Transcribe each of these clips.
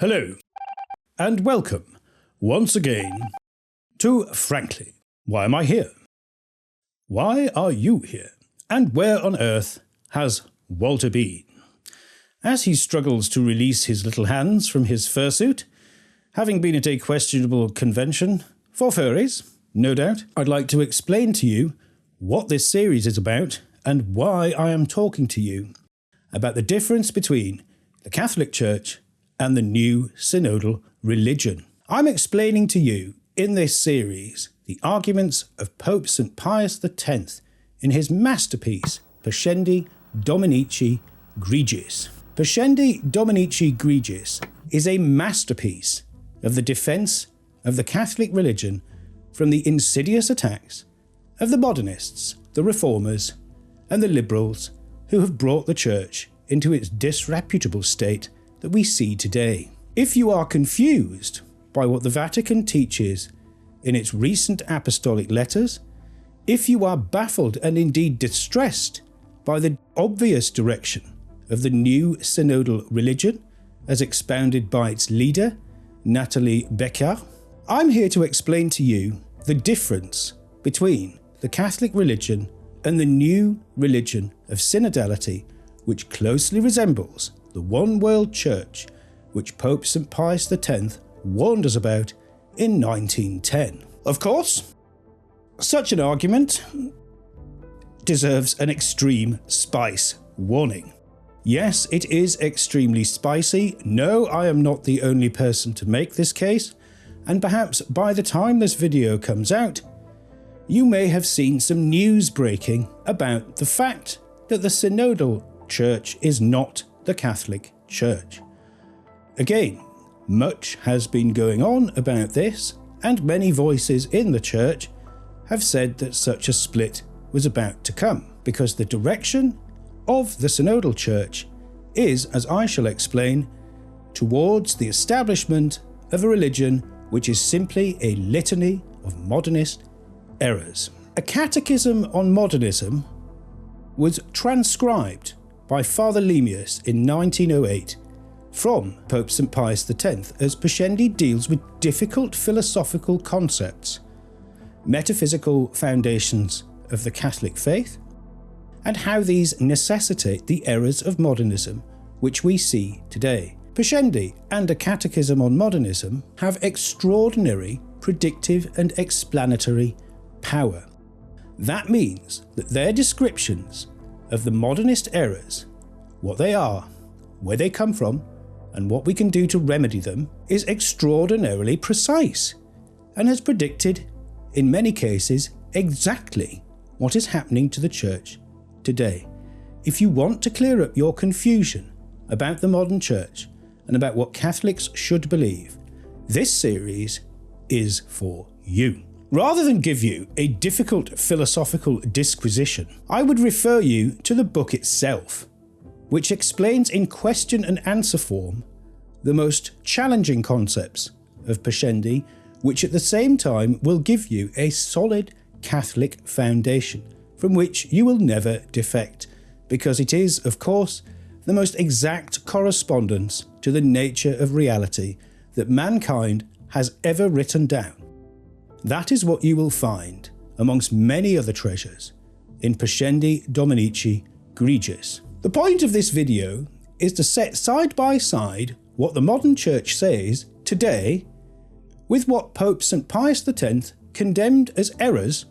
Hello, and welcome once again to Frankly, Why Am I Here? Why are you here? And where on earth has Walter been? As he struggles to release his little hands from his fursuit, having been at a questionable convention for furries, no doubt, I'd like to explain to you what this series is about and why I am talking to you about the difference between the Catholic Church and the new synodal religion. I'm explaining to you in this series the arguments of Pope St. Pius X in his masterpiece, Pascendi Dominici Gregis. Pascendi Dominici Gregis is a masterpiece of the defence of the Catholic religion from the insidious attacks of the Modernists, the Reformers, and the Liberals who have brought the Church into its disreputable state that we see today. If you are confused by what the Vatican teaches in its recent apostolic letters, if you are baffled and indeed distressed by the obvious direction of the new synodal religion as expounded by its leader, Nathalie Becker, I'm here to explain to you the difference between the Catholic religion and the new religion of synodality, which closely resembles the one world church which Pope St. Pius X warned us about in 1910. Of course, such an argument deserves an extreme spice warning. Yes, it is extremely spicy. No, I am not the only person to make this case, and perhaps by the time this video comes out, you may have seen some news breaking about the fact that the synodal church is not the Catholic Church. Again, much has been going on about this, and many voices in the Church have said that such a split was about to come, because the direction of the synodal church is, as I shall explain, towards the establishment of a religion which is simply a litany of modernist errors. A catechism on modernism was transcribed by Father Lemius in 1908 from Pope St. Pius X, as Pascendi deals with difficult philosophical concepts, metaphysical foundations of the Catholic faith, and how these necessitate the errors of modernism which we see today. Pascendi and A Catechism on Modernism have extraordinary predictive and explanatory power. That means that their descriptions of the modernist errors, what they are, where they come from, and what we can do to remedy them, is extraordinarily precise and has predicted, in many cases, exactly what is happening to the Church today. If you want to clear up your confusion about the modern Church and about what Catholics should believe, this series is for you. Rather than give you a difficult philosophical disquisition, I would refer you to the book itself, which explains in question and answer form the most challenging concepts of Pascendi, which at the same time will give you a solid Catholic foundation from which you will never defect, because it is, of course, the most exact correspondence to the nature of reality that mankind has ever written down. That is what you will find, amongst many other treasures, in Pascendi Dominici Gregis. The point of this video is to set side by side what the modern Church says today with what Pope St. Pius X condemned as errors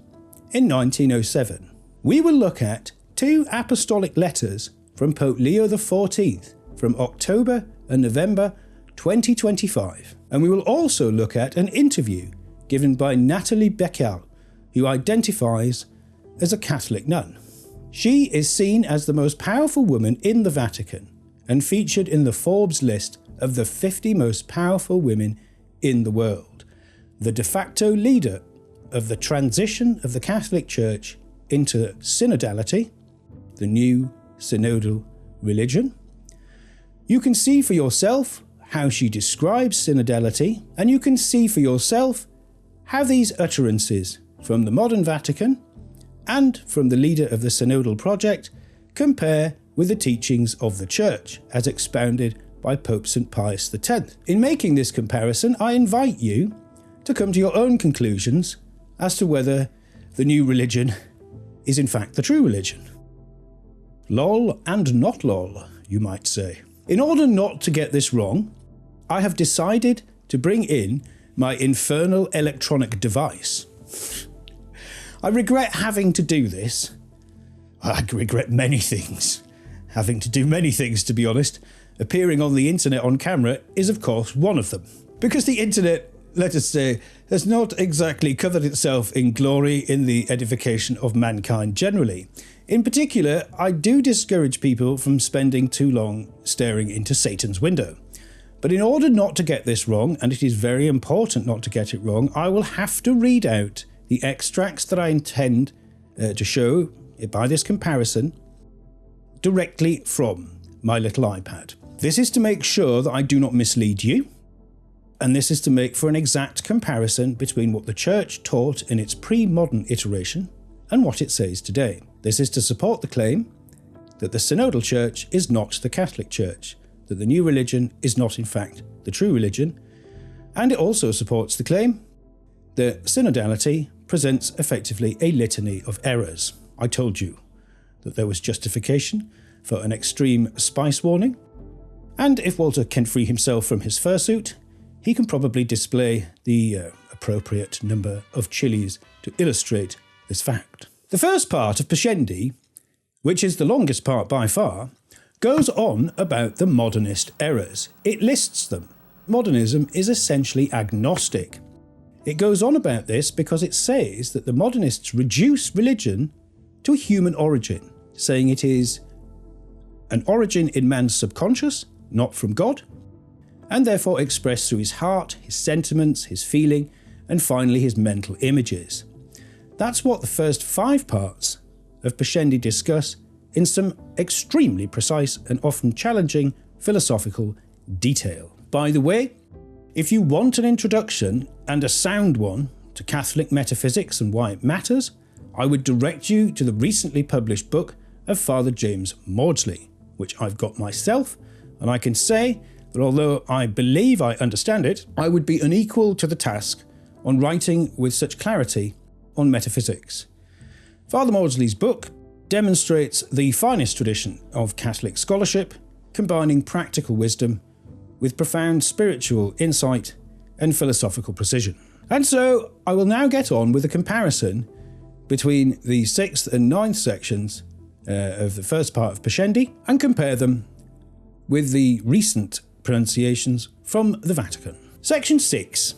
in 1907. We will look at two apostolic letters from Pope Leo XIV from October and November 2025, and we will also look at an interview given by Nathalie Becker, who identifies as a Catholic nun. She is seen as the most powerful woman in the Vatican and featured in the Forbes list of the 50 most powerful women in the world, the de facto leader of the transition of the Catholic Church into synodality, the new synodal religion. You can see for yourself how she describes synodality, and you can see for yourself how these utterances from the modern Vatican and from the leader of the synodal project compare with the teachings of the Church as expounded by Pope St. Pius X. In making this comparison, I invite you to come to your own conclusions as to whether the new religion is in fact the true religion. Lol and not lol, you might say. In order not to get this wrong, I have decided to bring in my infernal electronic device. I regret having to do this. I regret many things. Having to do many things, to be honest. Appearing on the internet on camera is, of course, one of them. Because the internet, let us say, has not exactly covered itself in glory in the edification of mankind generally. In particular, I do discourage people from spending too long staring into Satan's window. But in order not to get this wrong, and it is very important not to get it wrong, I will have to read out the extracts that I intend to show by this comparison directly from my little iPad. This is to make sure that I do not mislead you, and this is to make for an exact comparison between what the Church taught in its pre-modern iteration and what it says today. This is to support the claim that the Synodal Church is not the Catholic Church, that the new religion is not in fact the true religion, and it also supports the claim that synodality presents effectively a litany of errors. I told you that there was justification for an extreme spice warning, and if Walter can free himself from his fursuit, he can probably display the appropriate number of chilies to illustrate this fact. The first part of Pascendi, which is the longest part by far, goes on about the modernist errors. It lists them. Modernism is essentially agnostic. It goes on about this because it says that the modernists reduce religion to a human origin, saying it is an origin in man's subconscious, not from God, and therefore expressed through his heart, his sentiments, his feeling, and finally his mental images. That's what the first 5 parts of Pascendi discuss in some extremely precise and often challenging philosophical detail. By the way, if you want an introduction, and a sound one, to Catholic metaphysics and why it matters, I would direct you to the recently published book of Father James Maudsley, which I've got myself, and I can say that although I believe I understand it, I would be unequal to the task on writing with such clarity on metaphysics. Father Maudsley's book demonstrates the finest tradition of Catholic scholarship, combining practical wisdom with profound spiritual insight and philosophical precision. And so I will now get on with a comparison between the 6th and 9th sections of the first part of Pascendi and compare them with the recent pronunciations from the Vatican. Section 6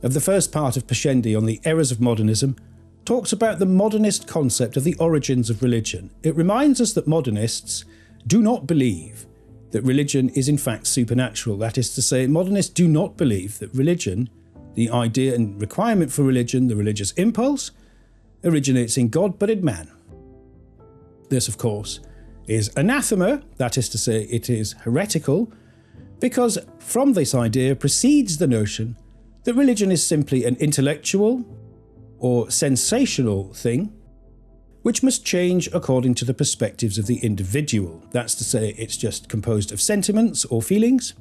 of the first part of Pascendi on the errors of modernism talks about the modernist concept of the origins of religion. It reminds us that modernists do not believe that religion is in fact supernatural. That is to say, modernists do not believe that religion, the idea and requirement for religion, the religious impulse, originates in God but in man. This, of course, is anathema, that is to say, it is heretical, because from this idea proceeds the notion that religion is simply an intellectual or sensational thing, which must change according to the perspectives of the individual. That's to say, it's just composed of sentiments or feelings,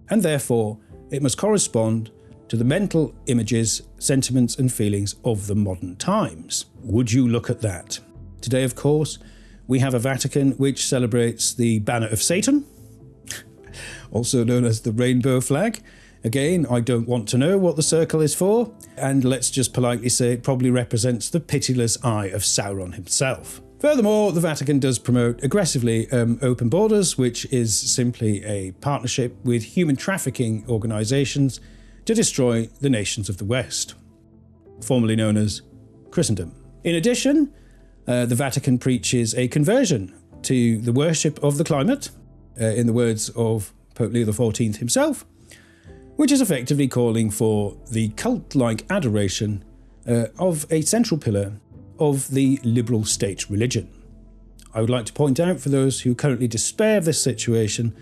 and therefore it must correspond to the mental images, sentiments and feelings of the modern times. Would you look at that? Today, of course, we have a Vatican which celebrates the banner of Satan, also known as the rainbow flag. Again, I don't want to know what the circle is for, and let's just politely say it probably represents the pitiless eye of Sauron himself. Furthermore, the Vatican does promote aggressively open borders, which is simply a partnership with human trafficking organisations to destroy the nations of the West, formerly known as Christendom. In addition, the Vatican preaches a conversion to the worship of the climate, in the words of Pope Leo XIV himself, which is effectively calling for the cult-like adoration of a central pillar of the liberal state religion. I would like to point out for those who currently despair of this situation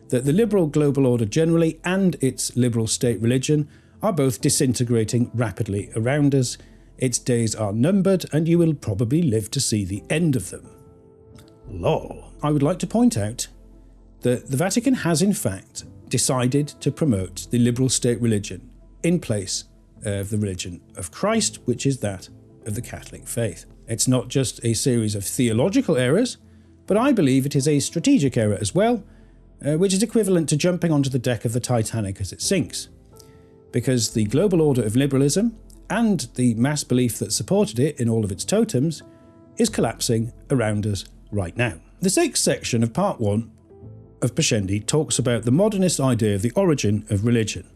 that the liberal global order generally and its liberal state religion are both disintegrating rapidly around us. Its days are numbered and you will probably live to see the end of them. Lol. I would like to point out that the Vatican has in fact decided to promote the liberal state religion in place of the religion of Christ, which is that of the Catholic faith. It's not just a series of theological errors, but I believe it is a strategic error as well, which is equivalent to jumping onto the deck of the Titanic as it sinks. Because the global order of liberalism and the mass belief that supported it in all of its totems is collapsing around us right now. The sixth section of part 1 of Pascendi talks about the modernist idea of the origin of religion.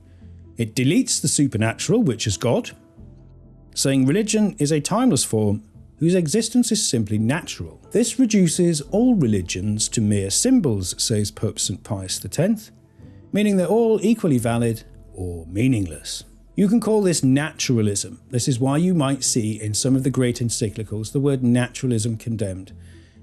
It deletes the supernatural, which is God, saying religion is a timeless form whose existence is simply natural. This reduces all religions to mere symbols, says Pope St. Pius X, meaning they're all equally valid or meaningless. You can call this naturalism. This is why you might see in some of the great encyclicals the word naturalism condemned.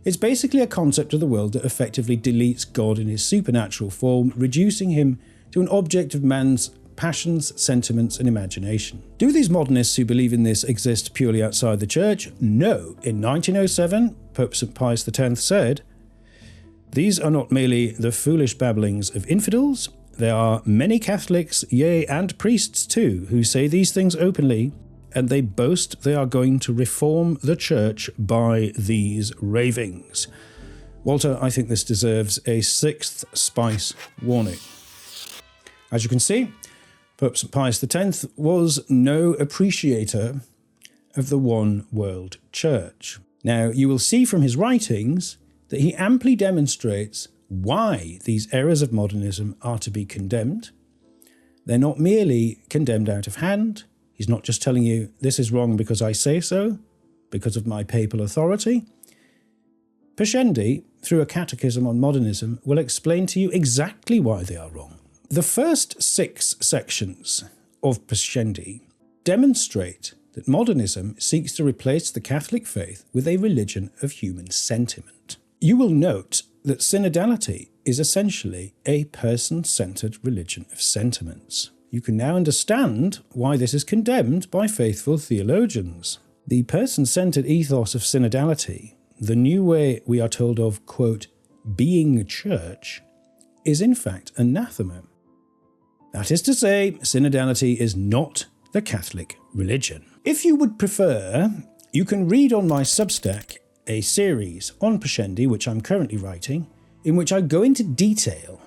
It's basically a concept of the world that effectively deletes God in his supernatural form, reducing him to an object of man's passions, sentiments and imagination. Do these modernists who believe in this exist purely outside the Church? No. In 1907, Pope St. Pius X said, "These are not merely the foolish babblings of infidels, there are many Catholics, yea, and priests too, who say these things openly, and they boast they are going to reform the Church by these ravings." Walter, I think this deserves a sixth spice warning. As you can see, Pope St. Pius X was no appreciator of the one world church. Now, you will see from his writings that he amply demonstrates why these errors of modernism are to be condemned. They're not merely condemned out of hand. He's not just telling you, this is wrong because I say so, because of my papal authority. Pascendi, through a catechism on modernism, will explain to you exactly why they are wrong. The first 6 sections of Pascendi demonstrate that modernism seeks to replace the Catholic faith with a religion of human sentiment. You will note that synodality is essentially a person-centered religion of sentiments. You can now understand why this is condemned by faithful theologians. The person-centered ethos of synodality, the new way we are told of, quote, being church, is in fact anathema. That is to say, synodality is not the Catholic religion. If you would prefer, you can read on my Substack a series on Pascendi, which I'm currently writing, in which I go into detail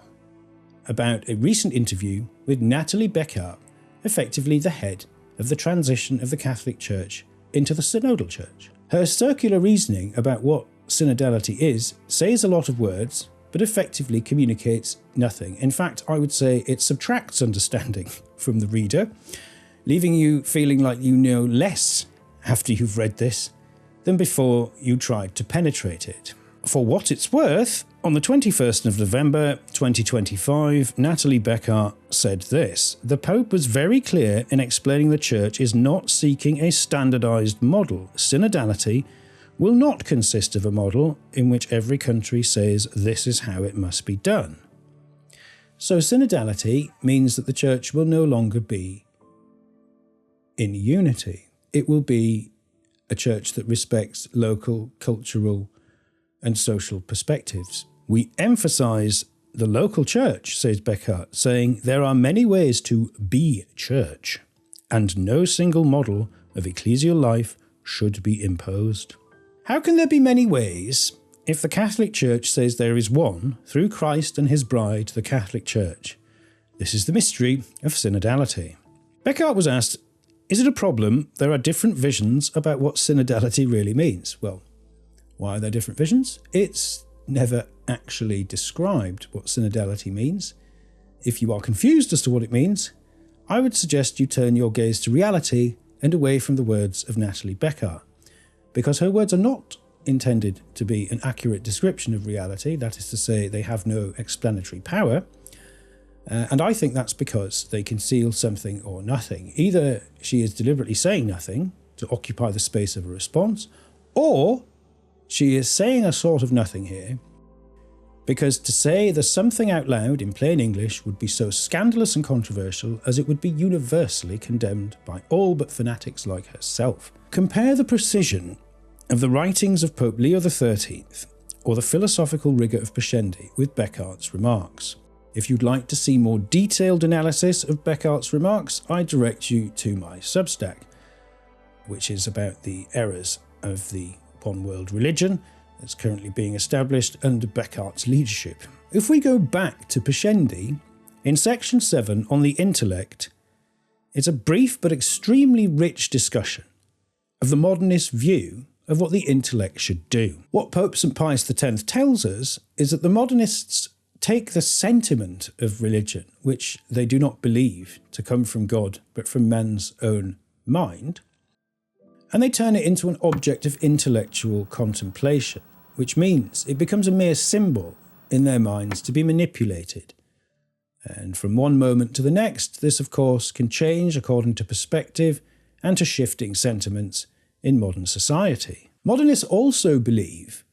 about a recent interview with Natalie Beckart, effectively the head of the transition of the Catholic Church into the Synodal Church. Her circular reasoning about what synodality is says a lot of words, but effectively communicates nothing. In fact, I would say it subtracts understanding from the reader, leaving you feeling like you know less after you've read this than before you tried to penetrate it. For what it's worth, on the 21st of November 2025, Natalie Beckart said this: "The Pope was very clear in explaining the Church is not seeking a standardised model. Synodality will not consist of a model in which every country says this is how it must be done." So synodality means that the Church will no longer be in unity. It will be a church that respects local, cultural and social perspectives. "We emphasise the local church," says Beckart, saying there are many ways to be church, and no single model of ecclesial life should be imposed. How can there be many ways if the Catholic Church says there is one, through Christ and his bride, the Catholic Church? This is the mystery of synodality. Beckart was asked, is it a problem there are different visions about what synodality really means? Well, why are there different visions? It's never actually described what synodality means. If you are confused as to what it means, I would suggest you turn your gaze to reality and away from the words of Natalie Beckart, because her words are not intended to be an accurate description of reality, that is to say, they have no explanatory power, and I think that's because they conceal something or nothing. Either she is deliberately saying nothing to occupy the space of a response, or she is saying a sort of nothing here, because to say the something out loud in plain English would be so scandalous and controversial as it would be universally condemned by all but fanatics like herself. Compare the precision of the writings of Pope Leo XIII, or the philosophical rigour of Pascendi with Beccard's remarks. If you'd like to see more detailed analysis of Beccard's remarks, I direct you to my Substack, which is about the errors of the one world religion that's currently being established under Beccard's leadership. If we go back to Pascendi, in section 7 on the Intellect, it's a brief but extremely rich discussion of the modernist view of what the intellect should do. What Pope St. Pius X tells us is that the modernists take the sentiment of religion, which they do not believe to come from God but from man's own mind, and they turn it into an object of intellectual contemplation, which means it becomes a mere symbol in their minds to be manipulated. And from one moment to the next, this of course can change according to perspective and to shifting sentiments in modern society. Modernists also believe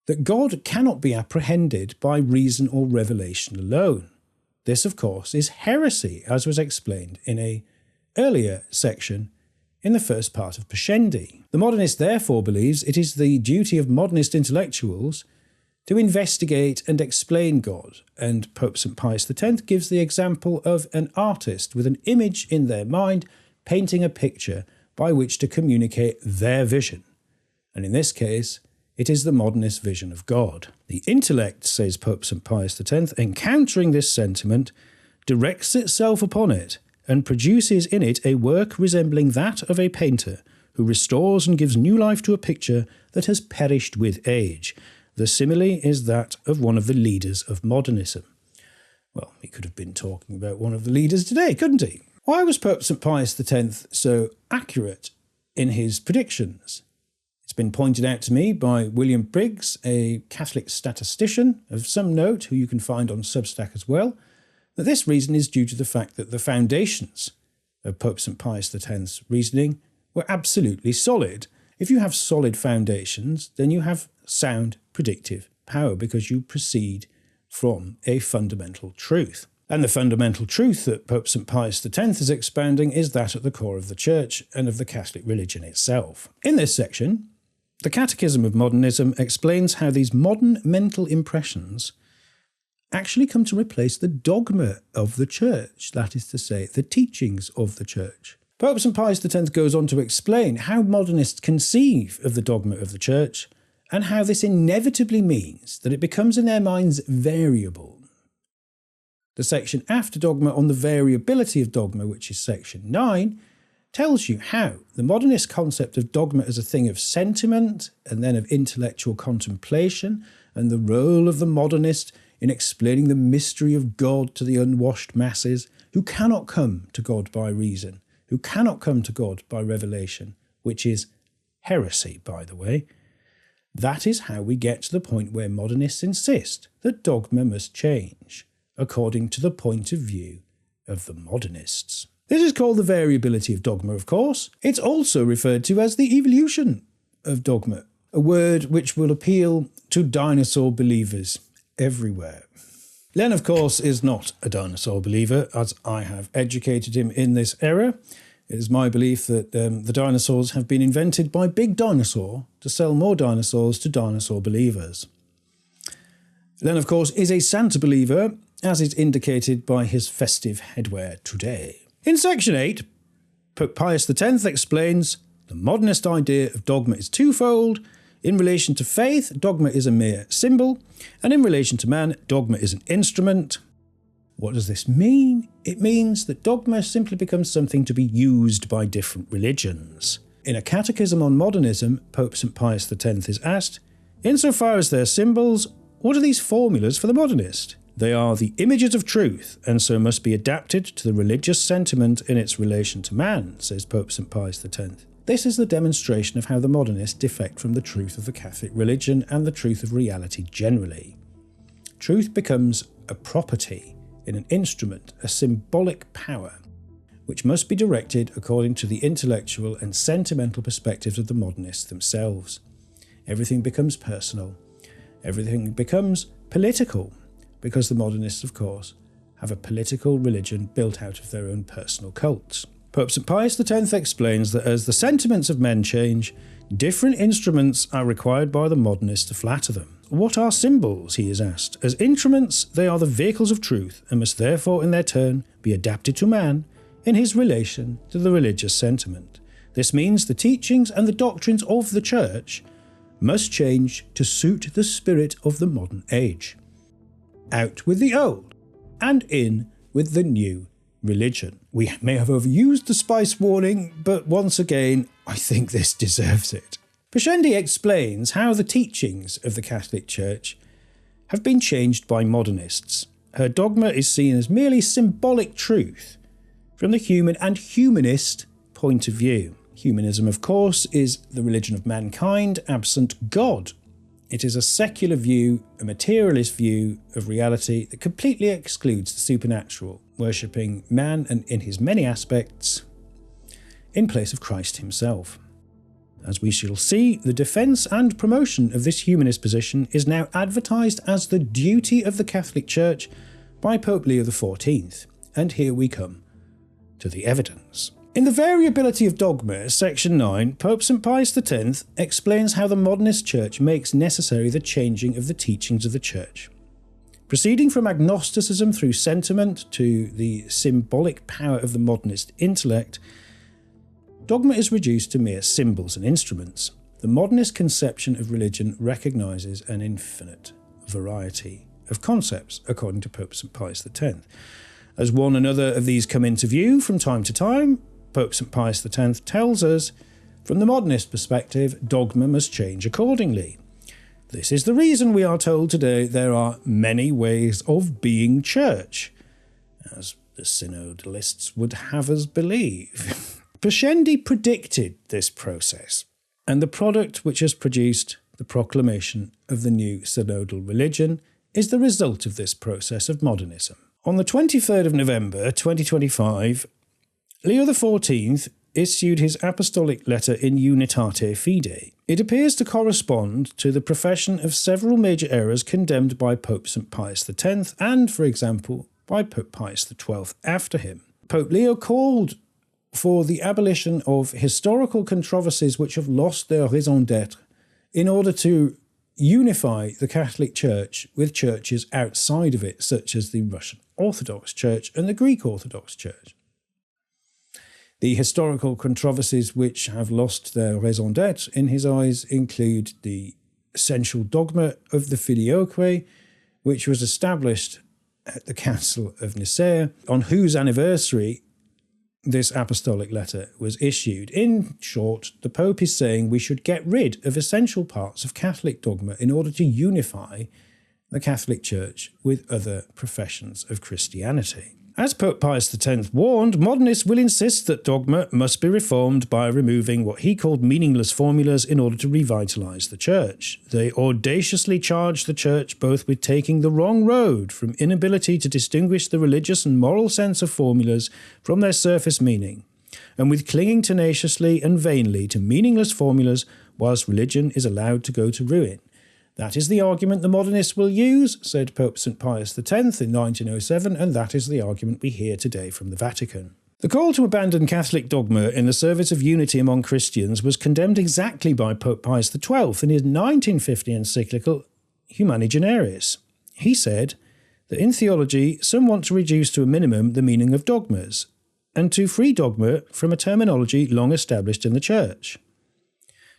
that God cannot be apprehended by reason or revelation alone. This of course is heresy, as was explained in an earlier section in the first part of Pascendi. The modernist therefore believes it is the duty of modernist intellectuals to investigate and explain God, and Pope St. Pius X gives the example of an artist with an image in their mind painting a picture by which to communicate their vision, and in this case it is the modernist vision of God. The intellect, says Pope St. Pius X, encountering this sentiment, directs itself upon it and produces in it a work resembling that of a painter who restores and gives new life to a picture that has perished with age. The simile is that of one of the leaders of modernism. Well, he could have been talking about one of the leaders today, couldn't he? Why was Pope St. Pius X so accurate in his predictions? It's been pointed out to me by William Briggs, a Catholic statistician of some note, who you can find on Substack as well, that this reason is due to the fact that the foundations of Pope St. Pius X's reasoning were absolutely solid. If you have solid foundations, then you have sound predictive power because you proceed from a fundamental truth. And the fundamental truth that Pope St. Pius X is expounding is that at the core of the Church and of the Catholic religion itself. In this section, the Catechism of Modernism explains how these modern mental impressions actually come to replace the dogma of the Church, that is to say, the teachings of the Church. Pope St. Pius X goes on to explain how modernists conceive of the dogma of the Church and how this inevitably means that it becomes in their minds variable. The section after dogma on the variability of dogma, which is section 9, tells you how the modernist concept of dogma as a thing of sentiment and then of intellectual contemplation, and the role of the modernist in explaining the mystery of God to the unwashed masses who cannot come to God by reason, who cannot come to God by revelation, which is heresy, by the way. That is how we get to the point where modernists insist that dogma must change, according to the point of view of the modernists. This is called the variability of dogma, of course. It's also referred to as the evolution of dogma, a word which will appeal to dinosaur believers everywhere. Len, of course, is not a dinosaur believer, as I have educated him in this era. It is my belief that the dinosaurs have been invented by Big Dinosaur to sell more dinosaurs to dinosaur believers. Len, of course, is a Santa believer, as is indicated by his festive headwear today. In section 8, Pope Pius X explains the modernist idea of dogma is twofold. In relation to faith, dogma is a mere symbol, and in relation to man, dogma is an instrument. What does this mean? It means that dogma simply becomes something to be used by different religions. In a catechism on modernism, Pope St. Pius X is asked, insofar as they're symbols, what are these formulas for the modernist? They are the images of truth, and so must be adapted to the religious sentiment in its relation to man, says Pope St. Pius X. This is the demonstration of how the modernists defect from the truth of the Catholic religion and the truth of reality generally. Truth becomes a property in an instrument, a symbolic power, which must be directed according to the intellectual and sentimental perspectives of the modernists themselves. Everything becomes personal. Everything becomes political, because the modernists, of course, have a political religion built out of their own personal cults. Pope St. Pius X explains that as the sentiments of men change, different instruments are required by the modernists to flatter them. what are symbols, he is asked. As instruments, they are the vehicles of truth and must therefore in their turn be adapted to man in his relation to the religious sentiment. This means the teachings and the doctrines of the Church must change to suit the spirit of the modern age. Out with the old, and in with the new religion. We may have overused the spice warning, but once again, I think this deserves it. Pascendi explains how the teachings of the Catholic Church have been changed by modernists. Her dogma is seen as merely symbolic truth from the human and humanist point of view. Humanism, of course, is the religion of mankind absent God. It is a secular view, a materialist view of reality that completely excludes the supernatural, worshipping man and in his many aspects in place of Christ himself. As we shall see, the defence and promotion of this humanist position is now advertised as the duty of the Catholic Church by Pope Leo XIV. And here we come to the evidence. In the Variability of Dogma, section 9, Pope St. Pius X explains how the modernist church makes necessary the changing of the teachings of the church. Proceeding from agnosticism through sentiment to the symbolic power of the modernist intellect, dogma is reduced to mere symbols and instruments. The modernist conception of religion recognises an infinite variety of concepts, according to Pope St. Pius X. As one another of these come into view from time to time, Pope St. Pius X tells us, from the modernist perspective, dogma must change accordingly. This is the reason we are told today there are many ways of being church, as the synodalists would have us believe. Pascendi predicted this process, and the product which has produced the proclamation of the new synodal religion is the result of this process of modernism. On the 23rd of November 2025, Leo XIV issued his apostolic letter in Unitate Fidei. It appears to correspond to the profession of several major errors condemned by Pope St. Pius X and, for example, by Pope Pius XII after him. Pope Leo called for the abolition of historical controversies which have lost their raison d'être in order to unify the Catholic Church with churches outside of it, such as the Russian Orthodox Church and the Greek Orthodox Church. The historical controversies which have lost their raison d'être in his eyes include the essential dogma of the filioque, which was established at the Council of Nicaea, on whose anniversary this apostolic letter was issued. In short, the Pope is saying we should get rid of essential parts of Catholic dogma in order to unify the Catholic Church with other professions of Christianity. As Pope Pius X warned, modernists will insist that dogma must be reformed by removing what he called meaningless formulas in order to revitalise the Church. They audaciously charge the Church both with taking the wrong road from inability to distinguish the religious and moral sense of formulas from their surface meaning, and with clinging tenaciously and vainly to meaningless formulas whilst religion is allowed to go to ruin. That is the argument the modernists will use, said Pope St. Pius X in 1907, and that is the argument we hear today from the Vatican. The call to abandon Catholic dogma in the service of unity among Christians was condemned exactly by Pope Pius XII in his 1950 encyclical Humani Generis. He said that in theology, some want to reduce to a minimum the meaning of dogmas, and to free dogma from a terminology long established in the Church,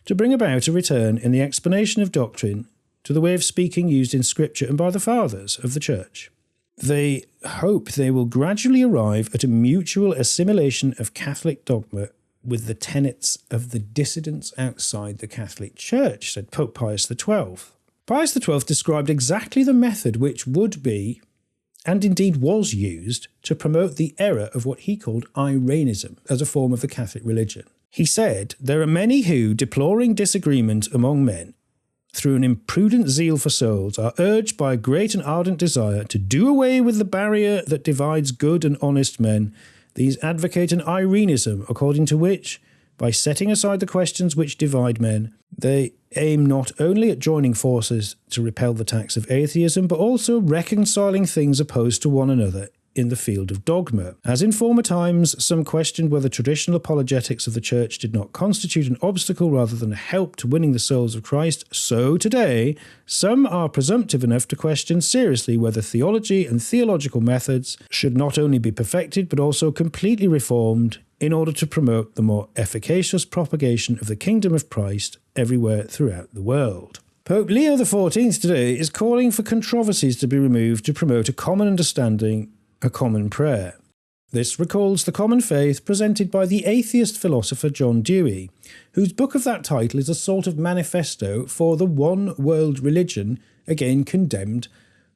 to bring about a return in the explanation of doctrine to the way of speaking used in Scripture and by the Fathers of the Church. They hope they will gradually arrive at a mutual assimilation of Catholic dogma with the tenets of the dissidents outside the Catholic Church, said Pope Pius XII. Pius XII described exactly the method which would be, and indeed was used, to promote the error of what he called Irenaism as a form of the Catholic religion. He said, "There are many who, deploring disagreement among men, through an imprudent zeal for souls, are urged by a great and ardent desire to do away with the barrier that divides good and honest men. These advocate an Irenaism, according to which, by setting aside the questions which divide men, they aim not only at joining forces to repel the tax of atheism, but also reconciling things opposed to one another in the field of dogma. As in former times, some questioned whether traditional apologetics of the Church did not constitute an obstacle rather than a help to winning the souls of Christ, so today some are presumptive enough to question seriously whether theology and theological methods should not only be perfected but also completely reformed in order to promote the more efficacious propagation of the kingdom of Christ everywhere throughout the world. Pope Leo XIV today is calling for controversies to be removed to promote a common understanding, a common prayer. This recalls the common faith presented by the atheist philosopher John Dewey, whose book of that title is a sort of manifesto for the one world religion, again condemned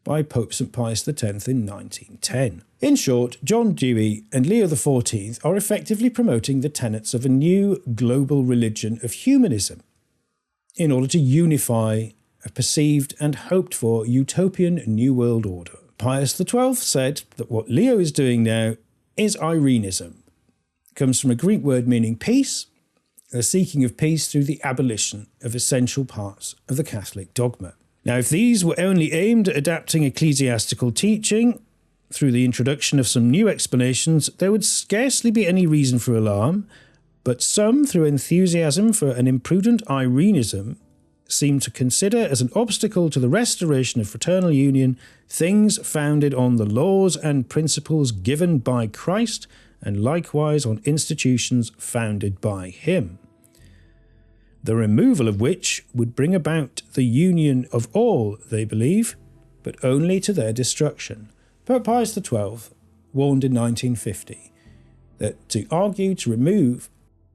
by Pope St. Pius X in 1910. In short, John Dewey and Leo XIV are effectively promoting the tenets of a new global religion of humanism in order to unify a perceived and hoped-for utopian New World Order. Pius XII said that what Leo is doing now is Irenism. It comes from a Greek word meaning peace, the seeking of peace through the abolition of essential parts of the Catholic dogma. Now, if these were only aimed at adapting ecclesiastical teaching through the introduction of some new explanations, there would scarcely be any reason for alarm, but some, through enthusiasm for an imprudent Irenism, seem to consider as an obstacle to the restoration of fraternal union things founded on the laws and principles given by Christ and likewise on institutions founded by him, the removal of which would bring about the union of all, they believe, but only to their destruction. Pope Pius XII warned in 1950 that to argue to remove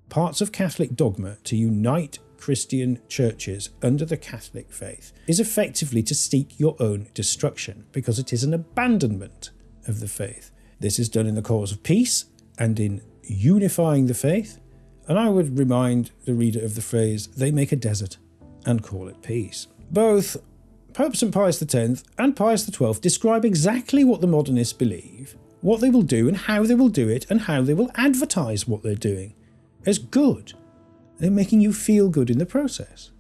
parts of Catholic dogma to unite Christian churches under the Catholic faith is effectively to seek your own destruction, because it is an abandonment of the faith. This is done in the cause of peace and in unifying the faith, and I would remind the reader of the phrase, they make a desert and call it peace. Both Pope St. Pius X and Pius XII describe exactly what the modernists believe, what they will do and how they will do it, and how they will advertise what they're doing as good. They're making you feel good in the process.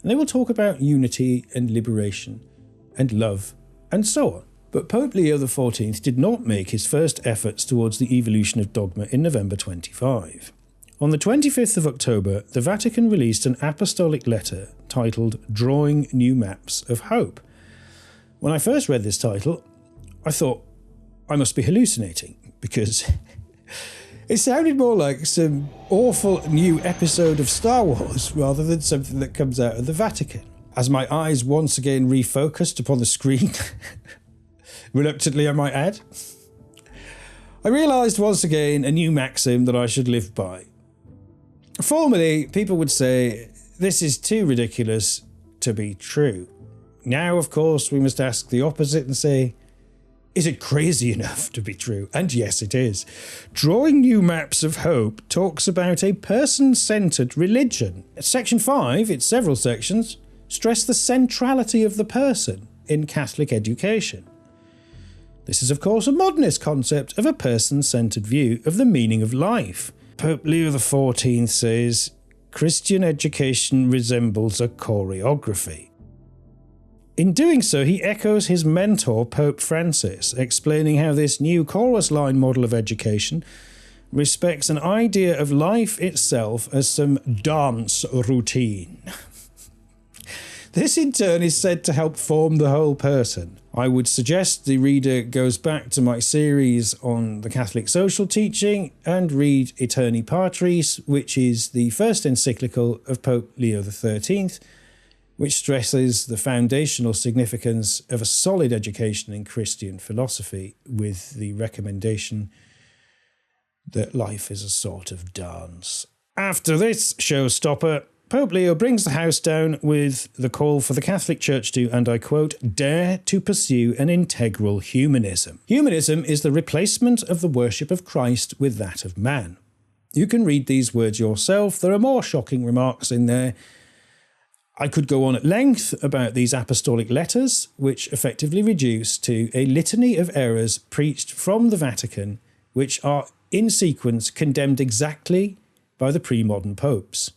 And they will talk about unity and liberation and love and so on. But Pope Leo XIV did not make his first efforts towards the evolution of dogma in November 25. On the 25th of October, the Vatican released an apostolic letter titled Drawing New Maps of Hope. When I first read this title, I thought I must be hallucinating, because it sounded more like some awful new episode of Star Wars rather than something that comes out of the Vatican. As my eyes once again refocused upon the screen, reluctantly I might add, I realised once again a new maxim that I should live by. Formerly, people would say, this is too ridiculous to be true. Now, of course, we must ask the opposite and say, is it crazy enough to be true? And yes, it is. Drawing New Maps of Hope talks about a person-centred religion. Section 5, its several sections, stress the centrality of the person in Catholic education. This is, of course, a modernist concept of a person-centred view of the meaning of life. Pope Leo XIV says, Christian education resembles a choreography. In doing so, he echoes his mentor, Pope Francis, explaining how this new chorus line model of education respects an idea of life itself as some dance routine. This in turn is said to help form the whole person. I would suggest the reader goes back to my series on the Catholic social teaching and read Aeterni Patris, which is the first encyclical of Pope Leo XIII, which stresses the foundational significance of a solid education in Christian philosophy, with the recommendation that life is a sort of dance. After this showstopper, Pope Leo brings the house down with the call for the Catholic Church to, and I quote, dare to pursue an integral humanism. Humanism is the replacement of the worship of Christ with that of man. You can read these words yourself. There are more shocking remarks in there. I could go on at length about these apostolic letters, which effectively reduce to a litany of errors preached from the Vatican, which are in sequence condemned exactly by the pre-modern popes,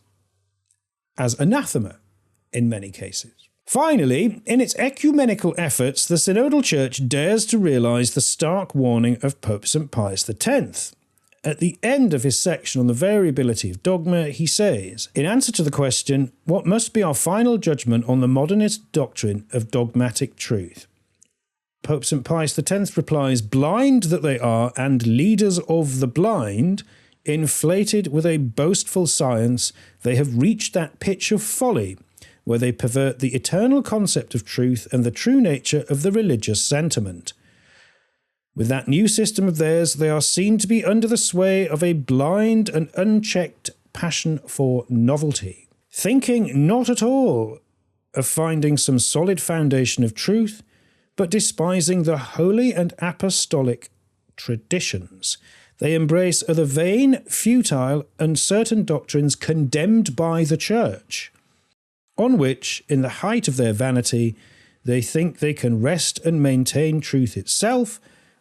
as anathema in many cases. Finally, in its ecumenical efforts, the Synodal Church dares to realise the stark warning of Pope St. Pius X. At the end of his section on the variability of dogma, he says, in answer to the question, what must be our final judgment on the modernist doctrine of dogmatic truth? Pope St. Pius X replies, blind that they are, and leaders of the blind, inflated with a boastful science, they have reached that pitch of folly where they pervert the eternal concept of truth and the true nature of the religious sentiment. With that new system of theirs, they are seen to be under the sway of a blind and unchecked passion for novelty, thinking not at all of finding some solid foundation of truth, but despising the holy and apostolic traditions. They embrace other vain, futile, uncertain doctrines condemned by the Church, on which, in the height of their vanity, they think they can rest and maintain truth itself.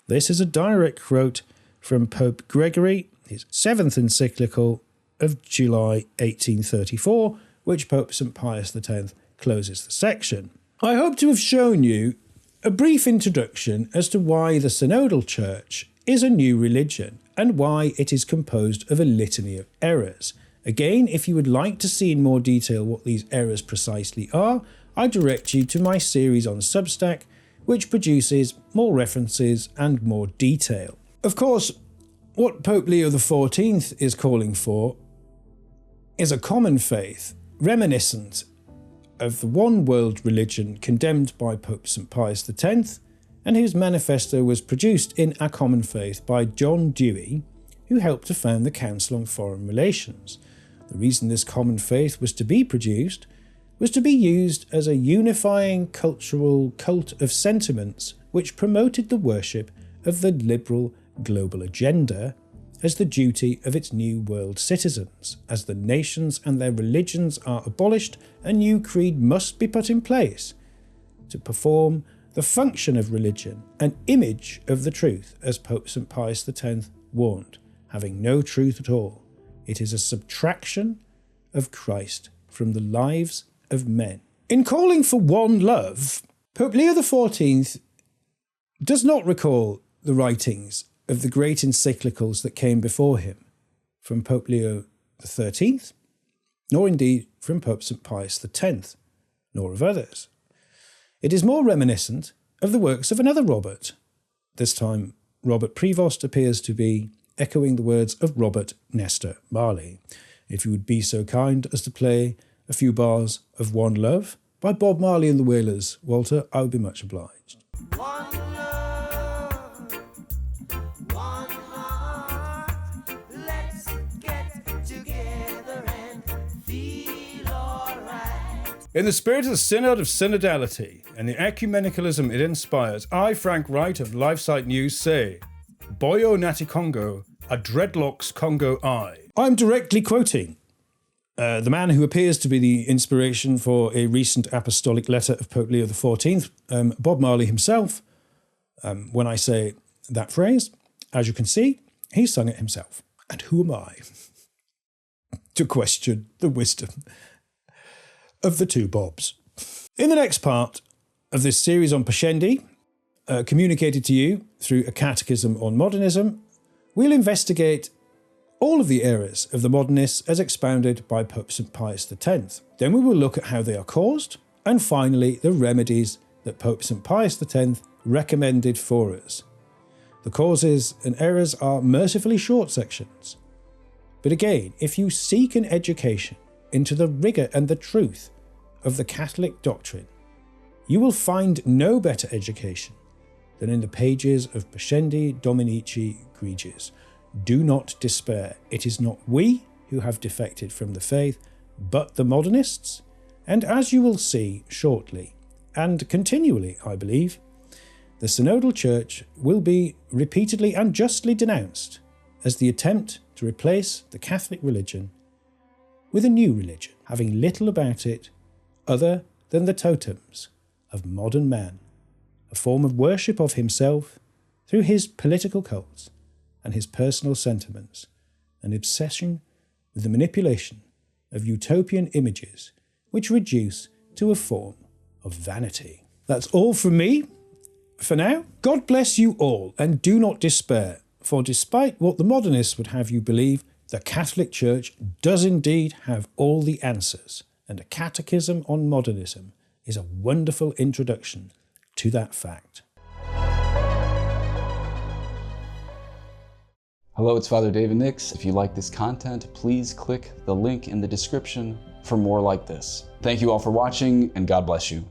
This is a direct quote from Pope Gregory, his 7th encyclical of July 1834, which Pope St. Pius X closes the section. I hope to have shown you a brief introduction as to why the Synodal Church is a new religion and why it is composed of a litany of errors. Again, if you would like to see in more detail what these errors precisely are, I direct you to my series on Substack, which produces more references and more detail. Of course, what Pope Leo XIV is calling for is a common faith reminiscent of the one world religion condemned by Pope St. Pius X, and whose manifesto was produced in A Common Faith by John Dewey, who helped to found the Council on Foreign Relations. The reason this common faith was to be produced was to be used as a unifying cultural cult of sentiments which promoted the worship of the liberal global agenda as the duty of its new world citizens. As the nations and their religions are abolished, a new creed must be put in place to perform the function of religion, an image of the truth, as Pope St. Pius X warned, having no truth at all. It is a subtraction of Christ from the lives of men. In calling for one love, Pope Leo XIV does not recall the writings of the great encyclicals that came before him, from Pope Leo XIII, nor indeed from Pope St. Pius X, nor of others. It is more reminiscent of the works of another Robert. This time, Robert Prevost appears to be echoing the words of Robert Nestor Marley. If you would be so kind as to play a few bars of One Love by Bob Marley and the Wailers, Walter, I would be much obliged. One love, one heart, let's get together and feel alright. In the spirit of the Synod of Synodality and the ecumenicalism it inspires, I, Frank Wright of LifeSite News, say, Boyo Nati Congo, a dreadlocks Congo I. I'm directly quoting the man who appears to be the inspiration for a recent apostolic letter of Pope Leo XIV, Bob Marley himself. When I say that phrase, as you can see, he sung it himself. And who am I to question the wisdom of the two Bobs? In the next part of this series on Pascendi, communicated to you through a catechism on modernism, we'll investigate all of the errors of the modernists as expounded by Pope St. Pius X. Then we will look at how they are caused, and finally the remedies that Pope St. Pius X recommended for us. The causes and errors are mercifully short sections. But again, if you seek an education into the rigour and the truth of the Catholic doctrine, you will find no better education than in the pages of Pascendi Dominici Gregis. Do not despair. It is not we who have defected from the faith, but the modernists. And as you will see shortly, and continually, I believe, the Synodal Church will be repeatedly and justly denounced as the attempt to replace the Catholic religion with a new religion, having little about it other than the totems of modern man, a form of worship of himself through his political cults and his personal sentiments, an obsession with the manipulation of utopian images which reduce to a form of vanity. That's all from me for now. God bless you all, and do not despair, for despite what the modernists would have you believe, the Catholic Church does indeed have all the answers, and a catechism on modernism is a wonderful introduction to that fact. Hello, it's Father David Nix. If you like this content, please click the link in the description for more like this. Thank you all for watching, and God bless you.